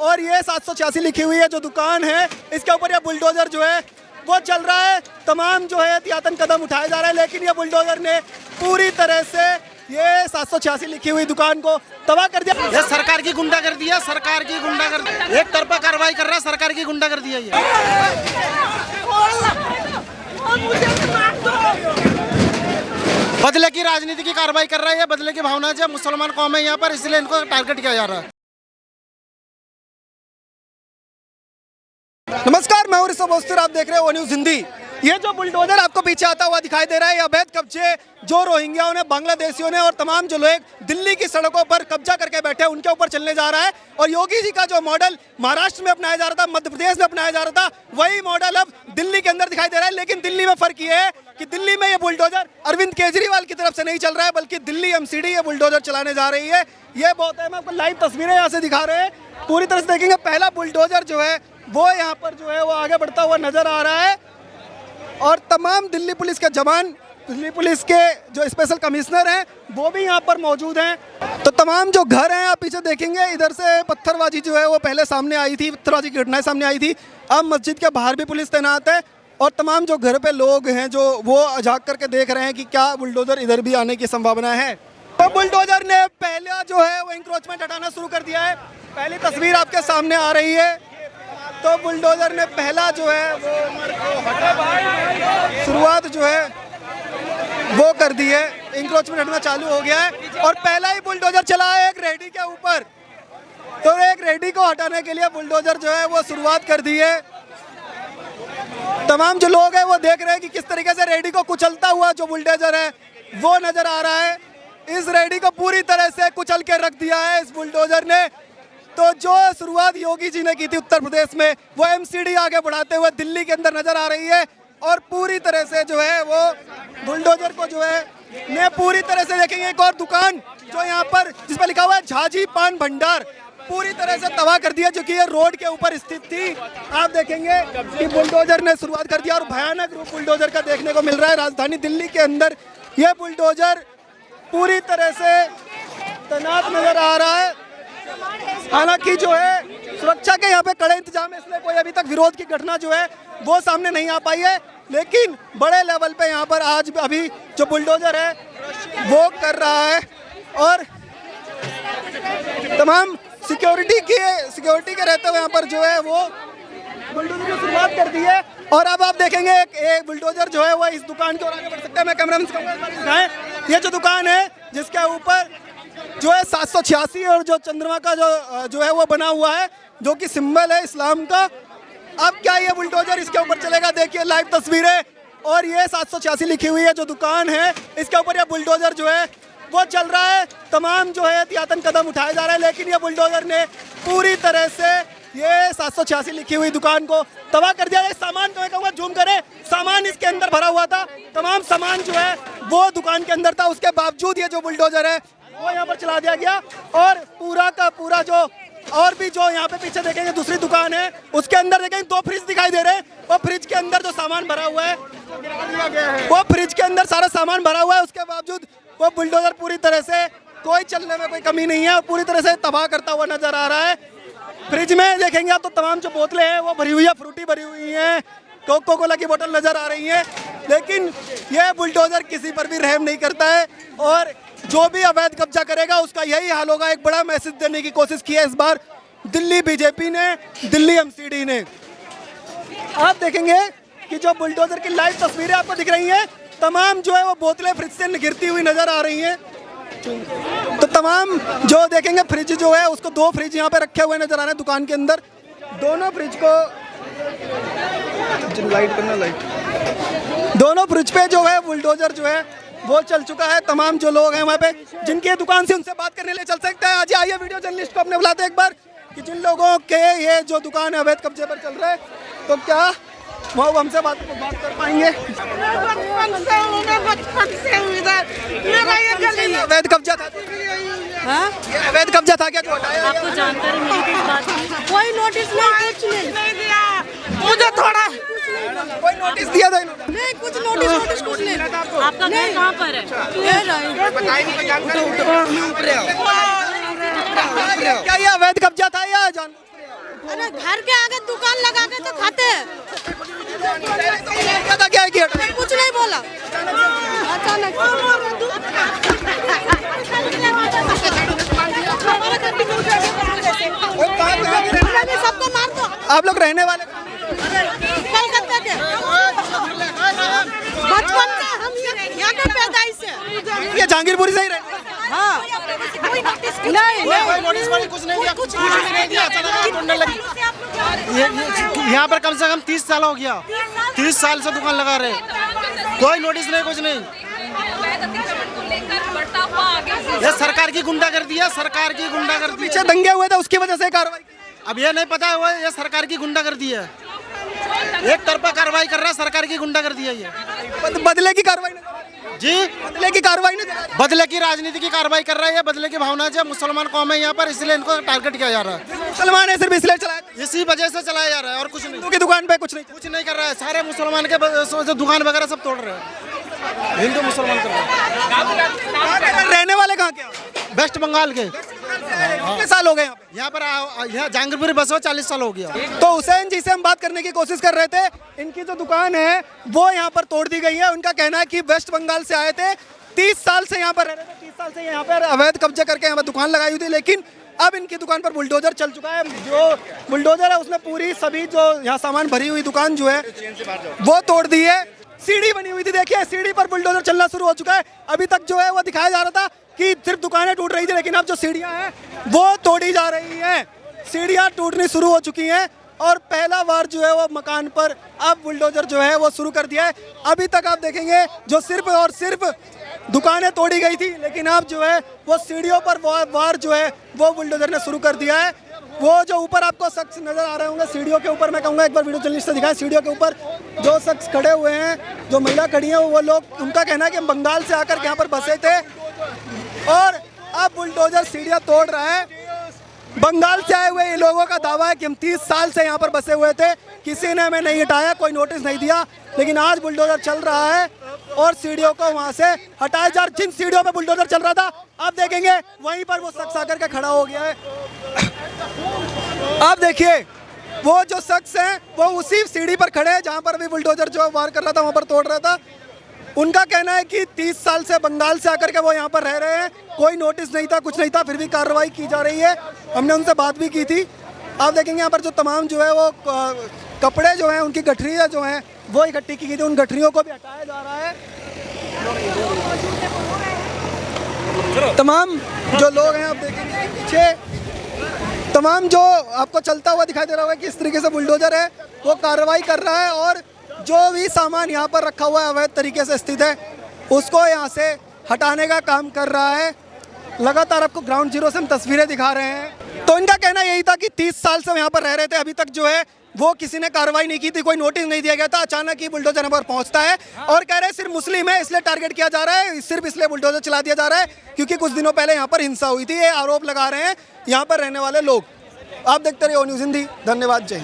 और ये 786 लिखी हुई है जो दुकान है, इसके ऊपर ये बुलडोजर जो है वो चल रहा है। तमाम जो है एहतियातन कदम उठाए जा रहे हैं, लेकिन ये बुलडोजर ने पूरी तरह से ये 786 लिखी हुई दुकान को तबाह कर दिया। ये सरकार की गुंडागर्दी है, सरकार की गुंडागर्दी, एक तरफा कार्रवाई कर रहा है, सरकार की गुंडागर्दी है ये। बदले की राजनीति की कार्रवाई कर रहा है, बदले की भावना से मुसलमान कौम है यहाँ पर, इसलिए इनको टारगेट किया जा रहा है। नमस्कार, मैं हूं ऋषभ बोस्तर, आप देख रहे हैं ओ न्यूज़ हिंदी। ये जो बुलडोजर आपको पीछे आता हुआ दिखाई दे रहा है, ये अवैध कब्जे जो रोहिंग्याओं ने, बांग्लादेशियों ने और तमाम जो लोग दिल्ली की सड़कों पर कब्जा करके बैठे हैं उनके ऊपर चलने जा रहा है। और योगी जी का जो मॉडल महाराष्ट्र में अपनाया जा रहा था, मध्य प्रदेश में अपनाया जा रहा था, वही मॉडल अब दिल्ली के अंदर दिखाई दे रहा है। लेकिन दिल्ली में फर्क ये है कि दिल्ली में ये बुलडोजर अरविंद केजरीवाल की तरफ से नहीं चल रहा है, बल्कि दिल्ली MCD ये बुलडोजर चलाने जा रही है। ये बहुत है, मैं आपको लाइव तस्वीरें यहाँ से दिखा रहे हैं, पूरी तरह से देखेंगे। पहला बुलडोजर जो है वो यहाँ पर जो है वो आगे बढ़ता हुआ नजर आ रहा है और तमाम दिल्ली पुलिस के जवान, दिल्ली पुलिस के जो स्पेशल कमिश्नर हैं वो भी यहाँ पर मौजूद हैं। तो तमाम जो घर हैं आप पीछे देखेंगे, इधर से पत्थरबाजी जो है वो पहले सामने आई थी, पत्थरबाजी की घटनाएं सामने आई थी। अब मस्जिद के बाहर भी पुलिस तैनात है और तमाम जो घर पे लोग हैं जो वो झाँक करके देख रहे हैं कि क्या बुलडोजर इधर भी आने की संभावना है। तो बुलडोजर ने पहला जो है वो इंक्रोचमेंट हटाना शुरू कर दिया है। पहली तस्वीर आपके सामने आ रही है। तो बुलडोजर ने पहला जो है वो शुरुआत जो है वो कर दी है, इंक्रोचमेंट हटना चालू हो गया है और पहला ही बुलडोजर चला है एक रेडी के ऊपर। तो एक रेडी को हटाने के लिए बुलडोजर जो है वो शुरुआत कर दी है। तमाम जो लोग हैं वो देख रहे हैं कि किस तरीके से रेडी को कुचलता हुआ जो बुलडोजर है वो नजर आ रहा है। इस रेडी को पूरी तरह से कुचल के रख दिया है इस बुलडोजर ने। तो जो शुरुआत योगी जी ने की थी उत्तर प्रदेश में, वो MCD आगे बढ़ाते हुए दिल्ली के अंदर नजर आ रही है और पूरी तरह से जो है वो बुलडोजर को जो है ने पूरी तरह से देखेंगे। एक और दुकान जो यहाँ पर जिस पर लिखा हुआ है झाजी पान भंडार, पूरी तरह से तबाह कर दिया, जो कि ये रोड के ऊपर स्थित थी। आप देखेंगे कि बुलडोजर ने शुरुआत कर दिया और भयानक रूप बुलडोजर का देखने को मिल रहा है। राजधानी दिल्ली के अंदर ये बुलडोजर पूरी तरह से तैनात नजर आ रहा है। हालांकि जो है सुरक्षा के यहाँ पे कड़े इंतजाम है, इसलिए कोई अभी तक विरोध की घटना जो है वो सामने नहीं आ पाई है। लेकिन बड़े लेवल पे यहाँ पर आज अभी जो बुलडोजर है वो कर रहा है और तमाम सिक्योरिटी के रहते हुए यहाँ पर जो है वो बुलडोजर की शुरुआत कर दी है। और अब आप देखेंगे एक बुलडोजर जो है वो इस दुकान की ओर आगे बढ़ सकता है। मैं कैमरामैन से कहूँगा ये जो दुकान है जिसके ऊपर जो है 786 और जो चंद्रमा का जो है वो बना हुआ है, जो कि सिंबल है इस्लाम का। अब क्या ये बुलडोजर इसके ऊपर चलेगा, देखिए लाइव तस्वीरें। और ये 786 लिखी हुई है जो दुकान है, इसके ऊपर ये बुलडोजर जो है वो चल रहा है। तमाम जो है एहतियातन कदम उठाए जा रहे हैं, लेकिन ये बुलडोजर ने पूरी तरह से ये 786 लिखी हुई दुकान को तबाह कर दिया। ये सामान तो मैं कहूँगा जूम करें, सामान इसके अंदर भरा हुआ था, तमाम सामान जो है वो दुकान के अंदर था। उसके बावजूद ये जो बुलडोजर है वो यहाँ पर चला दिया गया और पूरा का पूरा जो और भी जो यहाँ पे पीछे देखेंगे दूसरी दुकान है, उसके अंदर देखेंगे 2 फ्रिज दिखाई दे रहे हैं और फ्रिज के अंदर जो सामान भरा हुआ है वो फ्रिज के अंदर सारा सामान भरा हुआ है। उसके बावजूद वो बुलडोजर पूरी तरह से कोई चलने में कोई कमी नहीं है और पूरी तरह से तबाह करता हुआ नजर आ रहा है। फ्रिज में देखेंगे आप तो तमाम जो बोतलें हैं वो भरी हुई है, फ्रूटी भरी हुई है, कोको कोला की बोतल नजर आ रही है। लेकिन ये बुलडोजर किसी पर भी रहम नहीं करता है और जो भी अवैध कब्जा करेगा उसका यही हाल होगा। एक बड़ा मैसेज देने की कोशिश की है इस बार दिल्ली BJP ने, दिल्ली MCD ने। आप देखेंगे कि जो बुलडोजर की लाइव तस्वीरें आपको दिख रही हैं, तमाम जो है वो बोतलें फ्रिज से गिरती हुई नजर आ रही हैं। तो तमाम जो देखेंगे फ्रिज जो है उसको 2 फ्रिज यहाँ पे रखे हुए नजर आ रहे हैं दुकान के अंदर। दोनों फ्रिज को लाइट करना, लाइट दोनों फ्रिज पे जो है बुलडोजर जो है वो चल चुका है। तमाम जो लोग हैं वहाँ पे जिनकी दुकान से उनसे बात करने ले चल सकते हैं। आज आइए वीडियो जर्नलिस्ट को अपने बुलाते हैं एक बार कि जिन लोगों के ये जो दुकान है अवैध कब्जे पर चल रहा है, तो क्या वो हमसे बात कर पाएंगे। अवैध कब्जा था, अवैध कब्जा था क्या जो हटाया? आपको जानकारी मिली थी इस बात की? कोई नोटिस नहीं, कुछ नहीं दिया मुझे, थोड़ा कोई नोटिस दिया था? नहीं, कुछ नोटिस कुछ नहीं। आपका घर कहाँ पर है? क्या ये अवैध कब्जा था या जान? अरे घर के आगे दुकान लगा के तो खाते हैं। क्या था, क्या किया? कुछ नहीं बोला अचानक सबको मार दो। आप लोग रहने वाले कलकत्ता के बचपन से हम यहाँ के पैदाइश से। ये जहांगीरपुरी से ही रहते हैं? हाँ कोई नोटिस वाली कुछ नहीं दिया, कुछ भी नहीं दिया, अचानक ढूंढने लगी। यहाँ पर कम से कम 30 साल हो गया, 30 साल से दुकान लगा रहे, कोई नोटिस नहीं, कुछ नहीं। ये सरकार की गुंडागर्दी है, सरकार की गुंडागर्दी। पीछे दंगे हुए थे उसकी वजह से कार्रवाई की। अब ये नहीं पता हुआ ये सरकार की गुंडागर्दी है, एक तरफा कार्रवाई कर रहा है, सरकार की गुंडागर्दी है ये। बदले की कार्रवाई नहीं, जी बदले की कार्रवाई नहीं, बदले की राजनीति की कार्रवाई कर रहा है, ये बदले की भावना से मुसलमान कौम है यहाँ पर, इसलिए इनको टारगेट किया जा रहा है। मुसलमान है सिर्फ इसलिए चलाया, इसी वजह से चलाया जा रहा है और कुछ नहीं। हिंदू की दुकान पे कुछ नहीं। कुछ नहीं कर रहा है, सारे मुसलमान के जो दुकान वगैरह सब तोड़ रहे हैं, हिंदू मुसलमान कर रहे हैं। रहने वाले कहाँ के? वेस्ट बंगाल के। कितने साल हो गए यहाँ पर यहाँ जहांगीरपुरी बस 40 साल हो गया। तो हुसैन जी से हम बात करने की कोशिश कर रहे थे, इनकी जो दुकान है वो यहाँ पर तोड़ दी गई है। उनका कहना है कि वेस्ट बंगाल से आए थे, 30 साल से यहाँ पर रह रहे थे, 30 साल से यहाँ पर अवैध कब्जा करके यहाँ पर दुकान लगाई हुई थी, लेकिन अब इनकी दुकान पर बुलडोजर चल चुका है। जो बुलडोजर है उसमें पूरी सभी जो यहाँ सामान भरी हुई दुकान जो है वो तोड़ दी है। सीढ़ी बनी हुई थी, देखिए सीढ़ी पर बुलडोजर चलना शुरू हो चुका है। अभी तक जो है वो दिखाया जा रहा था कि सिर्फ दुकानें टूट रही थी, लेकिन अब जो सीढ़ियां हैं वो तोड़ी जा रही हैं, सीढ़ियां टूटनी शुरू हो चुकी हैं और पहला बार जो है वो मकान पर अब बुलडोजर जो है वो शुरू कर दिया है। अभी तक आप देखेंगे जो सिर्फ और सिर्फ दुकानें तोड़ी गई थी, लेकिन अब जो है वो सीढ़ियों पर वार जो है वो बुलडोजर ने शुरू कर दिया है। वो जो ऊपर आपको शख्स नजर आ रहे होंगे सीढ़ियों के ऊपर, मैं कहूँगा एक बार वीडियो जर्नलिस्ट से दिखाएं, सीढ़ियों के ऊपर जो शख्स खड़े हुए हैं, जो महिला खड़ी है, वो लोग, उनका कहना है कि हम बंगाल से आकर यहाँ पर बसे थे और अब बुलडोजर सीढ़ियाँ तोड़ रहा है। बंगाल से आए हुए ये लोगों का दावा है कि हम 30 साल से यहाँ पर बसे हुए थे, किसी ने हमें नहीं हटाया, कोई नोटिस नहीं दिया, लेकिन आज बुलडोजर चल रहा है और सीढ़ियों को वहाँ से हटाया जा। जिन सीढ़ियों पे बुलडोजर चल रहा था आप देखेंगे वहीं पर वो शख्स आकर के खड़ा हो गया है। आप देखिए वो जो शख्स है वो उसी सीढ़ी पर खड़े हैं जहाँ पर अभी बुलडोजर जो वार कर रहा था वहाँ पर तोड़ रहा था। उनका कहना है कि 30 साल से बंगाल से आकर के वो यहाँ पर रह रहे हैं, कोई नोटिस नहीं था, कुछ नहीं था, फिर भी कार्रवाई की जा रही है। हमने उनसे बात भी की थी। आप देखेंगे यहाँ पर जो तमाम जो है वो कपड़े जो हैं, उनकी गठरियाँ जो हैं वो इकट्ठी की गई थी, उन गठरियों को भी हटाया जा रहा है। तमाम जो लोग हैं आप देखेंगे पीछे, तमाम जो आपको चलता हुआ दिखाई दे रहा होगा कि इस तरीके से बुलडोजर है वो कार्रवाई कर रहा है और जो भी सामान यहाँ पर रखा हुआ है अवैध तरीके से स्थित है उसको यहाँ से हटाने का काम कर रहा है। लगातार आपको ग्राउंड जीरो से हम तस्वीरें दिखा रहे हैं। तो इनका कहना यही था कि 30 साल से यहाँ पर रह रहे थे, अभी तक जो है वो किसी ने कार्रवाई नहीं की थी, कोई नोटिस नहीं दिया गया था। अचानक ही बुलडोजर यहाँ पर पहुँचता है और कह रहे हैं सिर्फ मुस्लिम है इसलिए टारगेट किया जा रहा है, सिर्फ इसलिए बुलडोजर चला दिया जा रहा है क्योंकि कुछ दिनों पहले यहाँ पर हिंसा हुई थी। ये आरोप लगा रहे हैं यहाँ पर रहने वाले लोग। आप देखते रहिए ओ न्यूज़ हिंदी। धन्यवाद, जय हिंद।